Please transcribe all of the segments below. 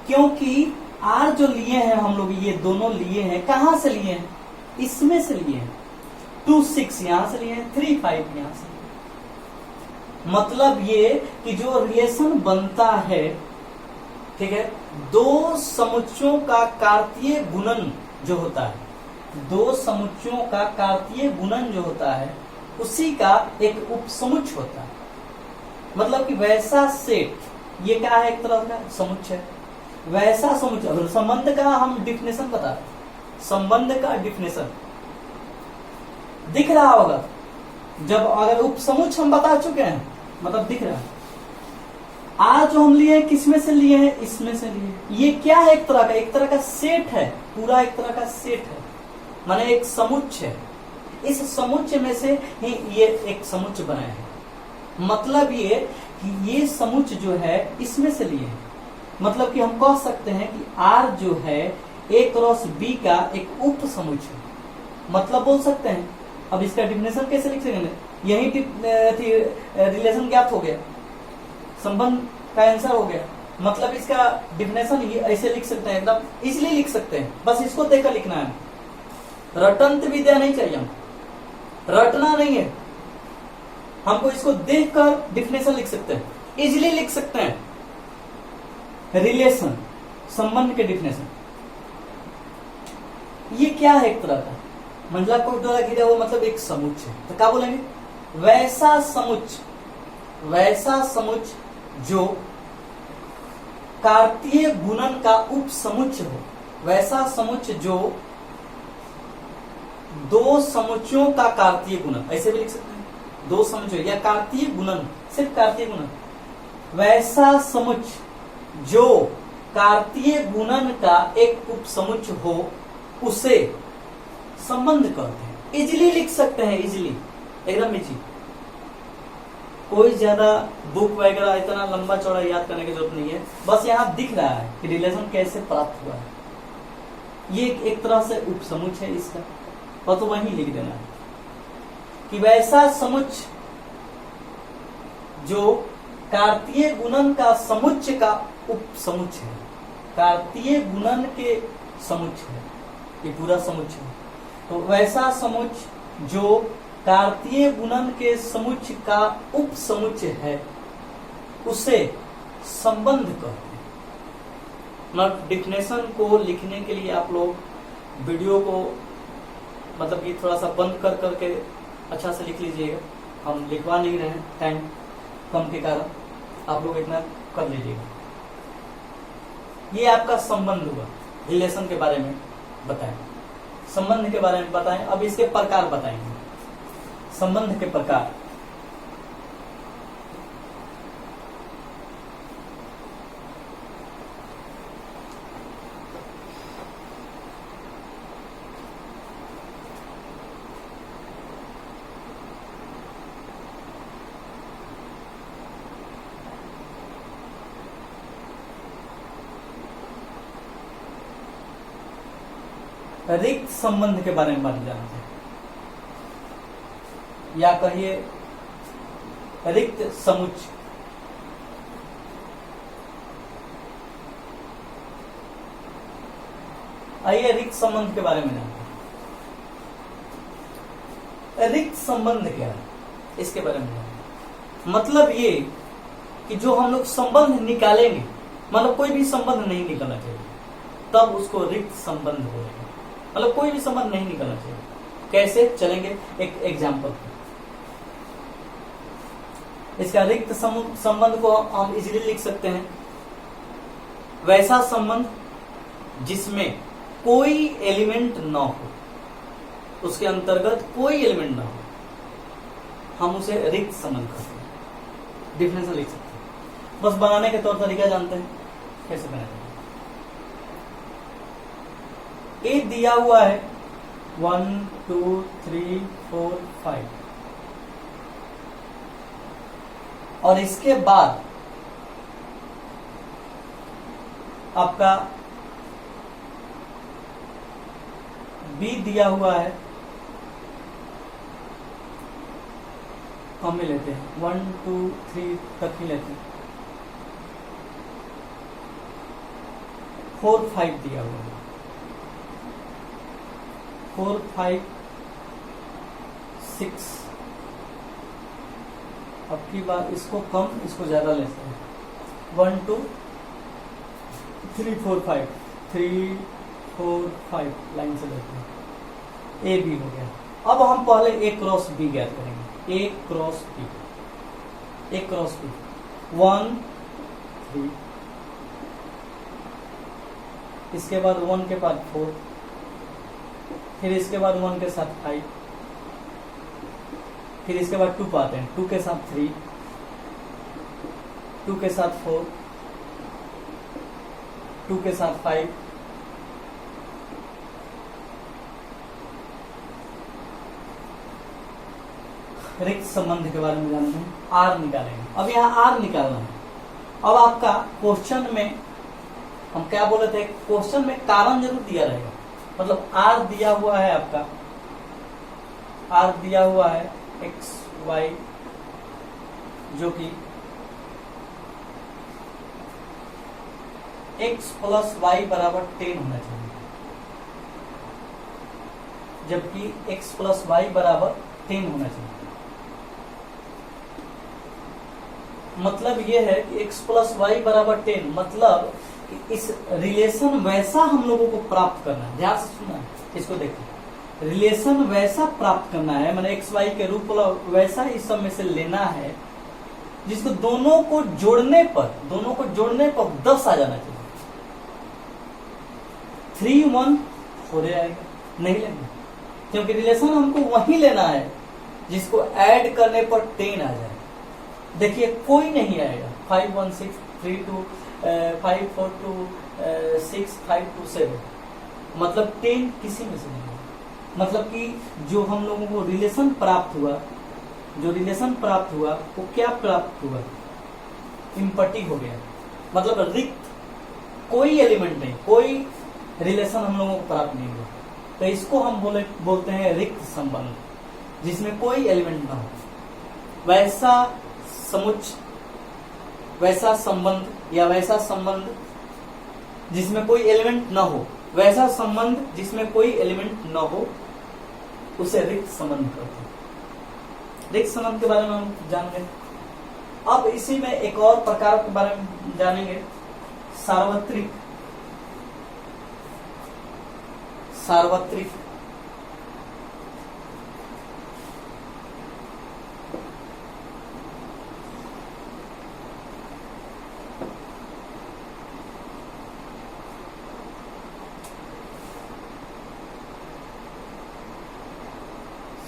क्योंकि आर जो लिए हैं हम लोग, ये दोनों लिए हैं, कहां से लिए हैं? इसमें से लिए हैं। 2 6 यहां से लिए हैं, 3 5 यहां से लिए हैं। मतलब ये कि जो रिलेशन बनता है, ठीक है, दो समुच्चयों का कार्तीय गुणन जो होता है, दो समुच्चयों का कार्तीय गुणन जो होता है, उसी का एक उपसमुच्चय होता है। मतलब कि वैसा सेट, ये क्या है? एक तरह का समुच्चय। वैसा समुच्चय, संबंध का हम डिफिनेशन बता रहे हैं, संबंध का डिफिनेशन दिख रहा होगा। जब अगर उपसमुच्चय हम बता चुके हैं, मतलब दिख रहा है। आज जो हम लिए किसमें से लिए हैं? इसमें से लिए। ये क्या है? एक तरह का सेट है, पूरा एक तरह का सेट है, माने एक समुच्चय। इस समुच्चय में से ही ये एक समुच्चय बना है। मतलब ये कि ये समुच्चय जो है इसमें से लिए है। मतलब कि हम कह सकते हैं कि R जो है A क्रॉस B का एक उप समुच्चय, मतलब बोल सकते हैं। अब इसका डिफिनेशन कैसे लिख सकते हैं? यही रिलेशन ज्ञात हो गया, संबंध का आंसर हो गया। मतलब इसका डिफिनेशन ये ऐसे लिख सकते हैं, एकदम इजीली लिख सकते हैं। बस इसको देखकर लिखना है, रटंत विद्या नहीं चाहिए हमको, रटना नहीं है हमको। इसको देखकर डिफिनेशन लिख सकते हैं, इजीली लिख सकते हैं। रिलेशन, संबंध के डिफिनेशन। ये क्या है? एक तरह का मंडला कोट द्वारा घिरा हुआ, मतलब एक समुच्चय। तो क्या बोलेंगे? वैसा समुच्चय, वैसा समुच्चय जो कार्तीय गुणन का उप समुच्चय हो, वैसा समुच्चय जो दो समुच्चयों का कार्तीय गुणन, ऐसे भी लिख सकते हैं, दो समुच्चय या कार्तीय गुणन, सिर्फ कार्तीय गुणन। वैसा समुच्चय जो कार्तीय गुणन का एक उप समुच्चय हो, उसे संबंध कहते हैं। इजीली लिख सकते हैं, इजीली, एकदम इजी। कोई ज्यादा बुक वगैरह इतना लंबा चौड़ा याद करने की जरूरत नहीं है। बस यहाँ दिख रहा है कि रिलेशन कैसे प्राप्त हुआ है। ये एक तरह से उप समुच्चय है इसका, और तो वही लिख देना है कि वैसा समुच्चय जो कार्तीय गुणन का समुच्चय का उप समुच्चय है। कार्तीय गुणन के समुच्चय है ये पूरा समुच्चय है। तो वैसा समुच्चय जो कार्तीय गुणन के समुच्चय का उप समुच्चय है, उसे संबंध कहते हैं। मतलब डिफिनेशन को लिखने के लिए आप लोग वीडियो को मतलब ये थोड़ा सा बंद कर करके अच्छा से लिख लीजिएगा। हम लिखवा नहीं रहे हैं, टाइम कम के कारण, आप लोग इतना कर लीजिएगा। ये आपका संबंध हुआ, रिलेशन के बारे में बताएं, संबंध के बारे में बताएं। अब इसके प्रकार बताएंगे, संबंध के प्रकार। रिक्त संबंध के बारे में बात जानते हैं, या कहिए रिक्त समुच्चय। आइए रिक्त संबंध के बारे में जानते हैं। रिक्त संबंध क्या है, इसके बारे में जानते हैं। मतलब ये कि जो हम लोग संबंध निकालेंगे, मतलब कोई भी संबंध नहीं निकलना चाहिए, तब उसको रिक्त संबंध बोलेंगे। मतलब कोई भी संबंध नहीं निकलना चाहिए। कैसे चलेंगे? एक एग्जाम्पल। इसका रिक्त संबंध को हम इजीली लिख सकते हैं, वैसा संबंध जिसमें कोई एलिमेंट न हो, उसके अंतर्गत कोई एलिमेंट न हो, हम उसे रिक्त संबंध कहते हैं। डिफिनेशन लिख सकते हैं। बस बनाने के तौर तरीका जानते हैं कैसे बनाते हैं। ए दिया हुआ है 1 2 3 4 5, और इसके बाद आपका बी दिया हुआ है, हम भी लेते हैं 1 2 3 तक ही लेते हैं। 4 5 दिया हुआ है, 4 5 6। अब की बात इसको कम इसको ज्यादा लेते हैं, 1 2 3 4 5, 3 4 5 लाइन से लेते हैं, ए बी हो गया। अब हम पहले ए क्रॉस बी ज्ञात करेंगे, ए क्रॉस बी, ए क्रॉस बी 1 3, इसके बाद 1 के बाद 4, फिर इसके बाद 1 के साथ 5, फिर इसके बाद 2 पाते हैं, 2 के साथ 3, 2 के साथ 4, 2 के साथ 5, रिक्त संबंध के बारे में जानते हैं, आर निकालेंगे। अब यहाँ आर निकालना है। अब आपका क्वेश्चन में हम क्या बोले थे, क्वेश्चन में कारण जरूर दिया रहेगा, मतलब आर दिया हुआ है आपका, आर दिया हुआ है एक्स वाई, जो कि x प्लस वाई बराबर 10 होना चाहिए, जबकि x प्लस वाई बराबर 10 होना चाहिए। मतलब यह है कि x प्लस वाई बराबर 10, मतलब कि इस रिलेशन वैसा हम लोगों को प्राप्त करना है। ध्यान से सुनना है, इसको देखिए, रिलेशन वैसा प्राप्त करना है, मतलब एक्स वाई के रूप वैसा इस सब में से लेना है जिसको दोनों को जोड़ने पर 10 आ जाना चाहिए। 3 1 4 आएगा, नहीं लेंगे, क्योंकि रिलेशन हमको वही लेना है जिसको ऐड करने पर 10 आ जाए। देखिए कोई नहीं आएगा, 5 1 6 3 2 5 4 2 6 5 2 7, मतलब 10 किसी में से नहीं है। मतलब कि जो हम लोगों को रिलेशन प्राप्त हुआ, वो क्या प्राप्त हुआ, इम्पटी हो गया, मतलब रिक्त, कोई एलिमेंट नहीं, कोई रिलेशन हम लोगों को प्राप्त नहीं हुआ। तो इसको हम बोलते हैं रिक्त संबंध, जिसमें कोई एलिमेंट ना हो, वैसा संबंध या वैसा संबंध जिसमें कोई एलिमेंट न हो, वैसा संबंध जिसमें कोई एलिमेंट न हो, उसे रिक्त संबंध कहते हैं। रिक्त संबंध के बारे में हम जान गए। अब इसी में एक और प्रकार के बारे में जानेंगे, सार्वत्रिक। सार्वत्रिक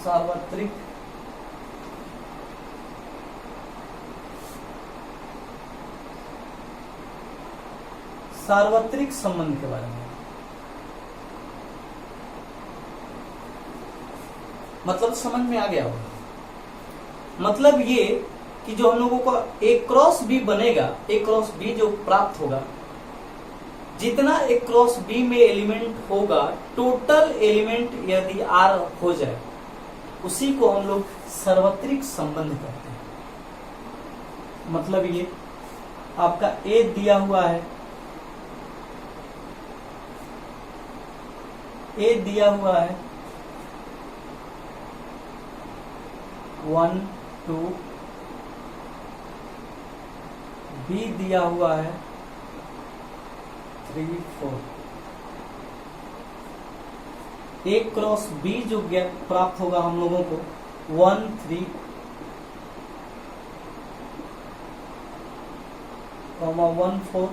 सार्वत्रिक सार्वत्रिक संबंध के बारे में, मतलब समझ में आ गया होगा। मतलब ये कि जो हम लोगों को ए क्रॉस बी बनेगा, ए क्रॉस बी जो प्राप्त होगा, जितना ए क्रॉस बी में एलिमेंट होगा, टोटल एलिमेंट यदि आर हो जाए, उसी को हम लोग सार्वत्रिक संबंध कहते हैं। मतलब ये आपका ए दिया हुआ है, ए दिया हुआ है 1 2, बी दिया हुआ है 3 4। ए क्रॉस बी जो प्राप्त होगा हम लोगों को 1 3, 1 4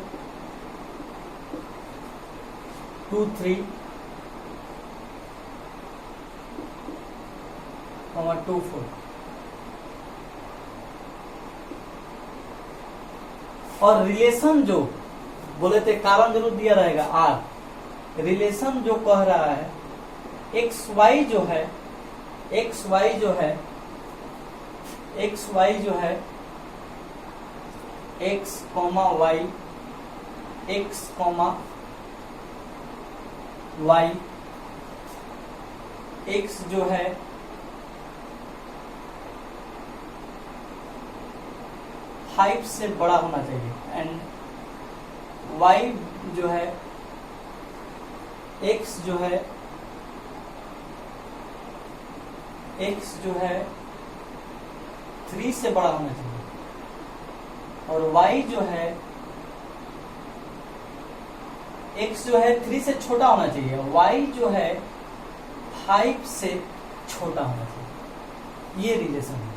2 3, 2 4। और रिलेशन जो बोले थे, कारण जरूर दिया रहेगा आर। रिलेशन जो कह रहा है एक्स वाई जो है, एक्स वाई जो है, एक्स वाई जो है, x comma y, x comma y, x जो है फाइव से बड़ा होना चाहिए, एंड वाई जो है x जो है 3 से बड़ा होना चाहिए और y जो है x जो है 3 से छोटा होना चाहिए, y जो है 5 से छोटा होना चाहिए। ये रिलेशन है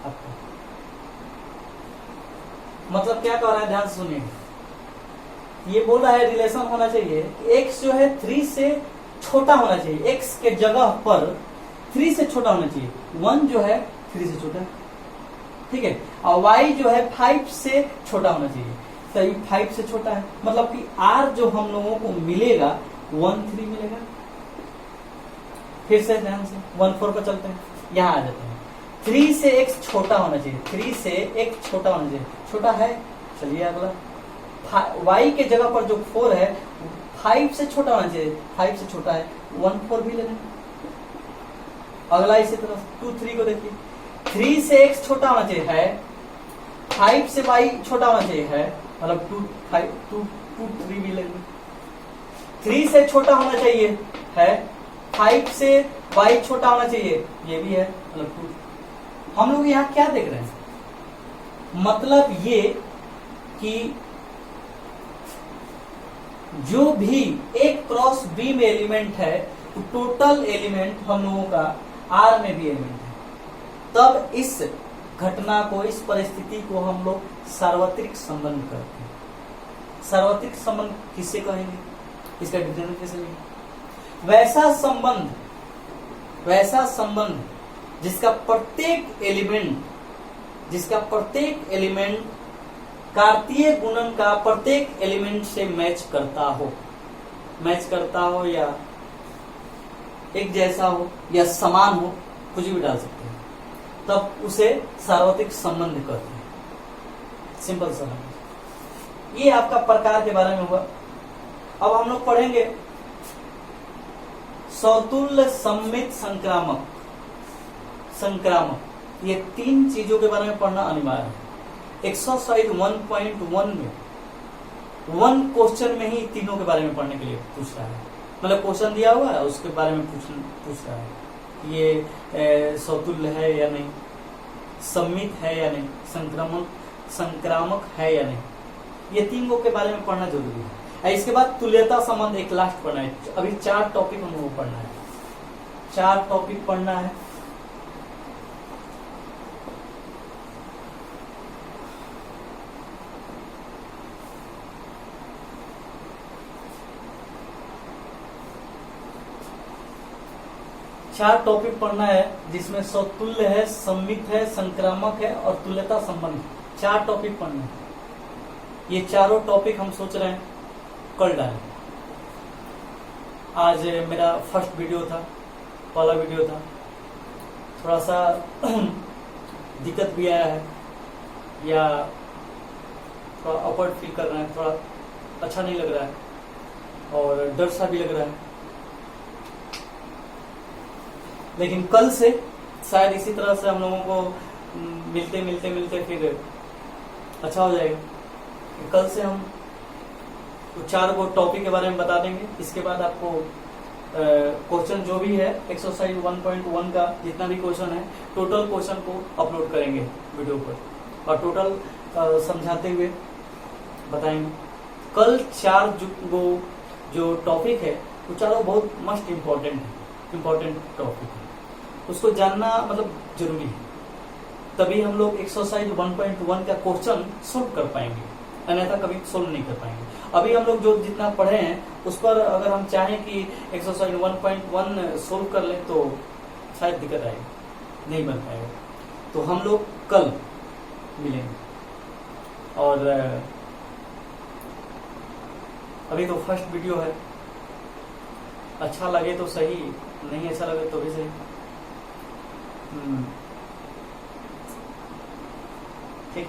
आपका। मतलब क्या कह रहा है, ध्यान से सुनिए। ये बोल रहा है रिलेशन होना चाहिए कि x जो है 3 से छोटा होना चाहिए, x के जगह पर 3 से छोटा होना चाहिए, 1 जो है 3 से छोटा है, ठीक है, और y जो है 5 से छोटा होना चाहिए। तो ये 5 से छोटा है, मतलब कि r जो हम लोगों को मिलेगा 1 3 मिलेगा। फिर से ध्यान से 1 4 पर चलते हैं, यहां आ जाते हैं। 3 से x छोटा होना चाहिए, 3 से x छोटा होना चाहिए, छोटा है। चलिए अगला, y के जगह पर जो 4 है 5 से छोटा होना चाहिए, 5 से छोटा है, 1 4 भी ले लें। अगला इसी तरह 2 3 को देखिए, 3 से x छोटा होना चाहिए है, 5 से y छोटा होना चाहिए है, मतलब 2 5 2 2 3 भी लेंगे। 3 से छोटा होना चाहिए है, 5 से y छोटा होना चाहिए, ये भी है, मतलब 2। हम लोग यहाँ क्या देख रहे हैं, मतलब ये कि जो भी A क्रॉस B में एलिमेंट है तो टोटल एलिमेंट हम लोगों का R में भी एलिमेंट है। तब इस घटना को, इस परिस्थिति को हम लोग सार्वत्रिक संबंध करते हैं। सार्वत्रिक संबंध किससे कहेंगे, इसका डिफिनेशन कैसे लेंगे? वैसा संबंध जिसका प्रत्येक एलिमेंट कार्तीय गुणन का प्रत्येक एलिमेंट से मैच करता हो या एक जैसा हो या समान हो, कुछ भी डाल सकते हैं, तब उसे सार्वत्रिक संबंध कहते हैं। सिंपल संबंध। ये आपका प्रकार के बारे में हुआ। अब हम लोग पढ़ेंगे समतुल्य, सममित, संक्रामक। ये 3 चीजों के बारे में पढ़ना अनिवार्य है। एक्सरसाइज 1.1 में 1 क्वेश्चन में ही तीनों के बारे में पढ़ने के लिए पूछ रहा है, मतलब क्वेश्चन दिया हुआ है उसके बारे में पूछ रहा है। ये समतुल्य है या नहीं, सम्मित है या नहीं, संक्रामक है या नहीं, ये 3 के बारे में पढ़ना जरूरी है। इसके बाद तुल्यता संबंध एक लास्ट पढ़ना है। अभी 4 टॉपिक हम लोगों को पढ़ना है, 4 टॉपिक पढ़ना है। चार टॉपिक पढ़ना है जिसमें समतुल्य है, सम्मित है, संक्रामक है और तुल्यता संबंध। 4 टॉपिक पढ़ना है। ये चारों टॉपिक हम सोच रहे हैं कल डालें। आज मेरा फर्स्ट वीडियो था, पहला वीडियो था, थोड़ा सा दिक्कत भी आया है या थोड़ा ऑकवर्ड फील कर रहे हैं, थोड़ा अच्छा नहीं लग रहा है और डर सा भी लग रहा है, लेकिन कल से शायद इसी तरह से हम लोगों को मिलते फिर अच्छा हो जाएगा। कल से हम 4 टॉपिक के बारे में बता देंगे। इसके बाद आपको क्वेश्चन जो भी है एक्सरसाइज 1.1 का जितना भी क्वेश्चन है, टोटल क्वेश्चन को अपलोड करेंगे वीडियो पर और टोटल समझाते हुए बताएंगे। कल 4 जो टॉपिक है वो चारों बहुत मस्ट इम्पोर्टेंट टॉपिक है, उसको जानना मतलब जरूरी है, तभी हम लोग एक्सरसाइज 1.1 का क्वेश्चन सोल्व कर पाएंगे, अन्यथा कभी सोल्व नहीं कर पाएंगे। अभी हम लोग जो जितना पढ़े हैं उस पर अगर हम चाहें कि एक्सरसाइज 1.1 सोल्व कर लें तो शायद दिक्कत आएगी, नहीं बन पाएगा। तो हम लोग कल मिलेंगे और अभी तो फर्स्ट वीडियो है, अच्छा लगे तो सही, नहीं अच्छा लगे तो भी सही। ठीक।